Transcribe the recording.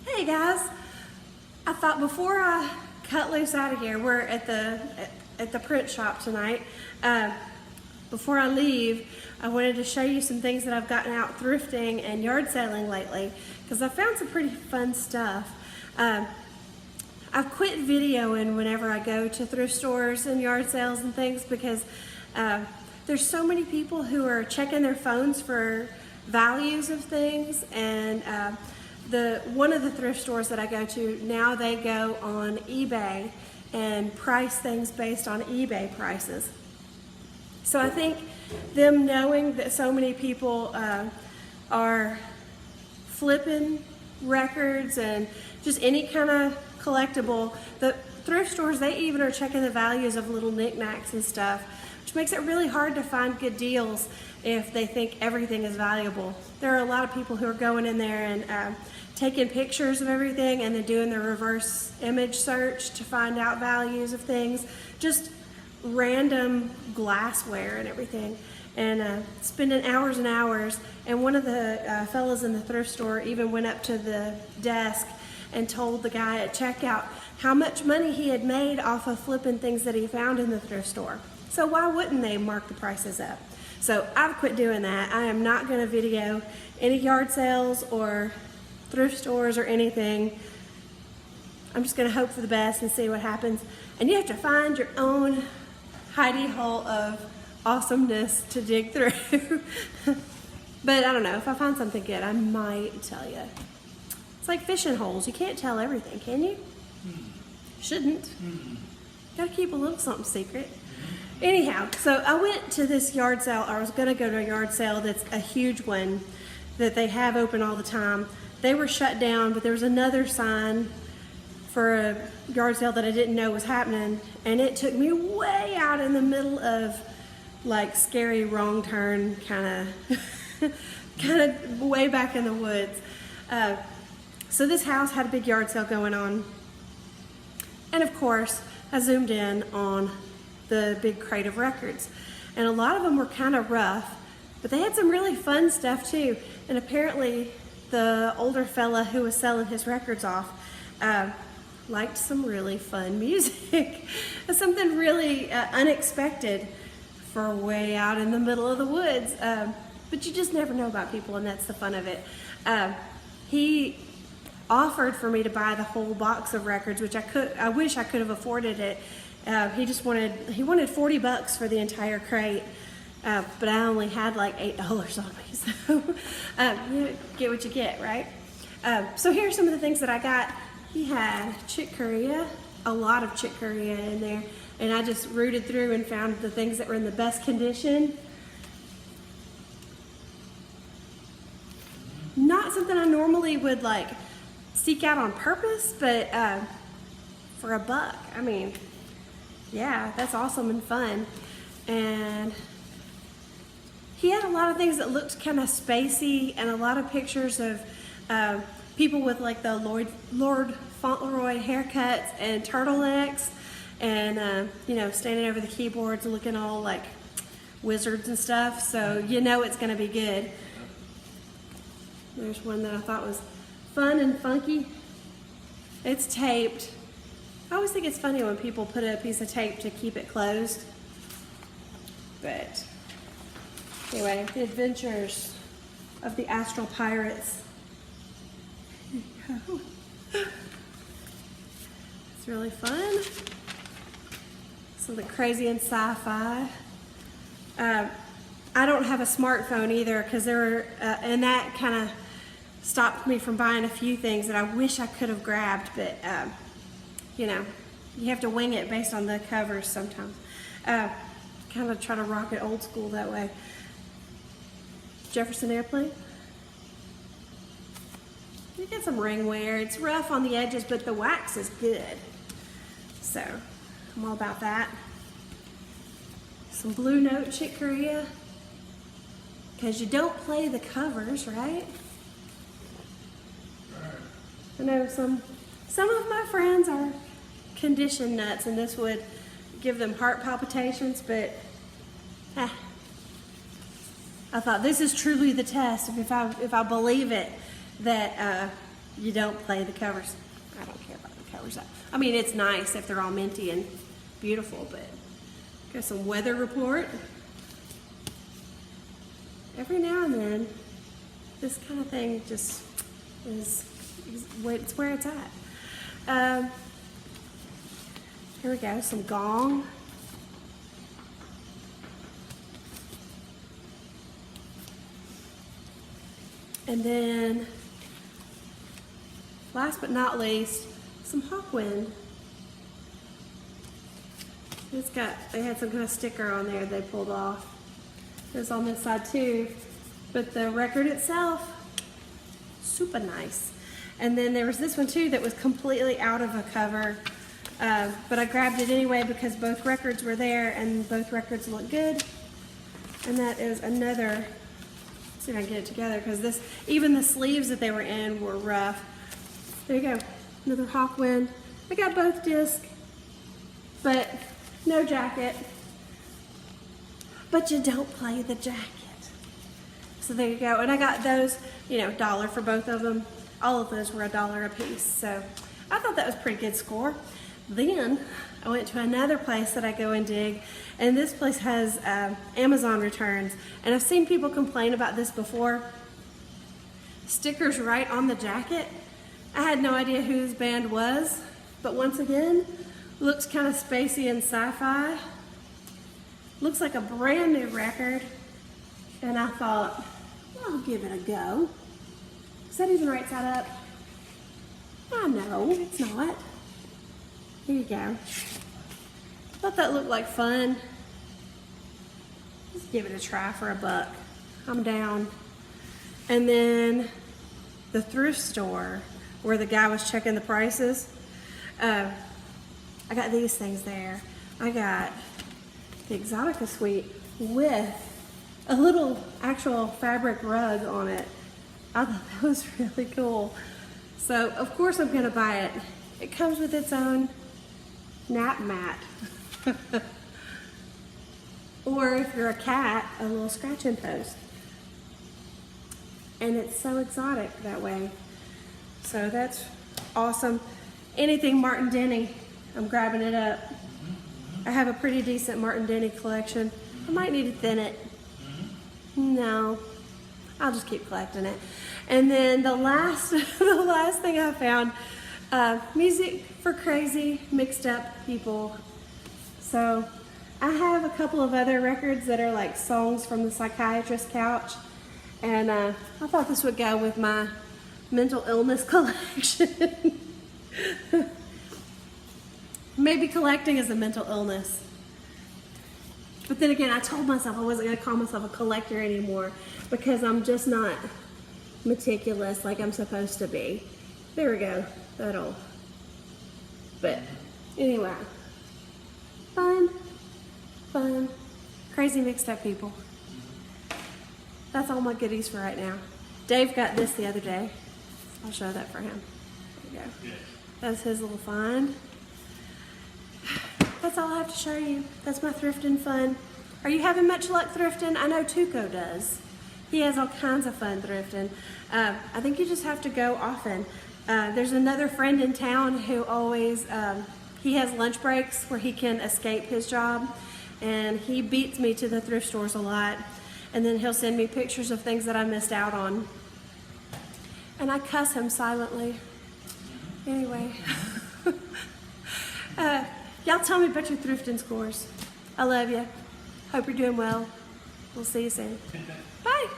Hey guys, I thought before I cut loose out of here, we're at the print shop tonight. Before I leave, I wanted to show you some things that I've gotten out thrifting and yard selling lately, because I found some pretty fun stuff. I've quit videoing whenever I go to thrift stores and yard sales and things, because there's so many people who are checking their phones for values of things, and one of the thrift stores that I go to now, they go on eBay and price things based on eBay prices. So I think them knowing that so many people are flipping records and just any kind of collectible, the thrift stores, they even are checking the values of little knickknacks and stuff, which makes it really hard to find good deals if they think everything is valuable. There are a lot of people who are going in there and taking pictures of everything and then doing the reverse image search to find out values of things, just random glassware and everything, and spending hours and hours. And one of the fellas in the thrift store even went up to the desk and told the guy at checkout how much money he had made off of flipping things that he found in the thrift store. So why wouldn't they mark the prices up? So I've quit doing that. I am not going to video any yard sales or thrift stores or anything. I'm just going to hope for the best and see what happens. And you have to find your own hidey hole of awesomeness to dig through. But I don't know, if I find something good, I might tell you. It's like fishing holes. You can't tell everything, can you? Shouldn't. Gotta keep a little something secret. Anyhow, so I went to this yard sale. I was gonna go to a yard sale that's a huge one that they have open all the time. They were shut down, but there was another sign for a yard sale that I didn't know was happening, and it took me way out in the middle of like scary wrong turn kind of way back in the woods. So this house had a big yard sale going on, and of course I zoomed in on the big crate of records, and a lot of them were kind of rough, but they had some really fun stuff too. And apparently the older fella who was selling his records off liked some really fun music. Something really unexpected for way out in the middle of the woods. But you just never know about people, and that's the fun of it. He offered for me to buy the whole box of records, which I wish I could have afforded it. He wanted 40 bucks for the entire crate, but I only had like $8 on me, so you get what you get, right? So here's some of the things that I got. He had chick corea, a lot of chick corea in there, and I just rooted through and found the things that were in the best condition. Not something I normally would like seek out on purpose, but for $1, I mean, yeah, that's awesome and fun. And he had a lot of things that looked kind of spacey, and a lot of pictures of people with like the Lord Fauntleroy haircuts and turtlenecks, and you know, standing over the keyboards looking all like wizards and stuff. So you know it's going to be good. There's one that I thought was fun and funky. It's taped. I always think it's funny when people put a piece of tape to keep it closed. But anyway, the adventures of the Astral Pirates. It's really fun. Something crazy and sci-fi. I don't have a smartphone either, because and that kind of stopped me from buying a few things that I wish I could have grabbed, but you know, you have to wing it based on the covers sometimes. Kind of try to rock it old school that way. Jefferson airplane. You get some ring wear. It's rough on the edges, but the wax is good. So I'm all about that. Some Blue Note chick corea, because you don't play the covers, right? I know some of my friends are condition nuts, and this would give them heart palpitations, but I thought this is truly the test. If I believe it, that you don't play the covers. I don't care about the covers. I mean, it's nice if they're all minty and beautiful, but got some weather report. Every now and then, this kind of thing just is it's where it's at. Here we go, some gong. And then, last but not least, some Hawkwind. They had some kind of sticker on there they pulled off. It's on this side too, but the record itself, super nice. And then there was this one too that was completely out of a cover, but I grabbed it anyway because both records were there and both records look good. And that is another, let's see if I can get it together because even the sleeves that they were in were rough. There you go, another Hawkwind. I got both discs, but no jacket. But you don't play the jacket. So there you go. And I got those, $1 for both of them. All of those were $1 a piece. So I thought that was a pretty good score. Then I went to another place that I go and dig. And this place has Amazon returns. And I've seen people complain about this before. Stickers right on the jacket. I had no idea who this band was. But once again, looks kind of spacey and sci-fi. Looks like a brand new record, and I thought, well, I'll give it a go. Is that even right side up? I know, it's not. Here you go. Thought that looked like fun. Let's give it a try for $1. I'm down. And then the thrift store, where the guy was checking the prices, I got these things there. I got the Exotica suite with a little actual fabric rug on it. I thought that was really cool. So of course I'm gonna buy it. It comes with its own nap mat. Or if you're a cat, a little scratching post. And it's so exotic that way. So that's awesome. Anything Martin Denny, I'm grabbing it up. I have a pretty decent Martin Denny collection. I might need to thin it. No, I'll just keep collecting it. And then the last thing I found, music for crazy, mixed up people. So I have a couple of other records that are like songs from the psychiatrist couch. And I thought this would go with my mental illness collection. Maybe collecting is a mental illness. But then again, I told myself I wasn't going to call myself a collector anymore because I'm just not meticulous like I'm supposed to be. There we go. But anyway, fun, crazy mixed up people. That's all my goodies for right now. Dave got this the other day. I'll show that for him. There you go. That's his little find. That's all I have to show you. That's my thrifting fun. Are you having much luck thrifting? I know Tuco does. He has all kinds of fun thrifting. I think you just have to go often. There's another friend in town who always, he has lunch breaks where he can escape his job, and he beats me to the thrift stores a lot, and then he'll send me pictures of things that I missed out on. And I cuss him silently. Anyway. Y'all tell me about your thrifting scores. I love you. Hope you're doing well. We'll see you soon. Bye.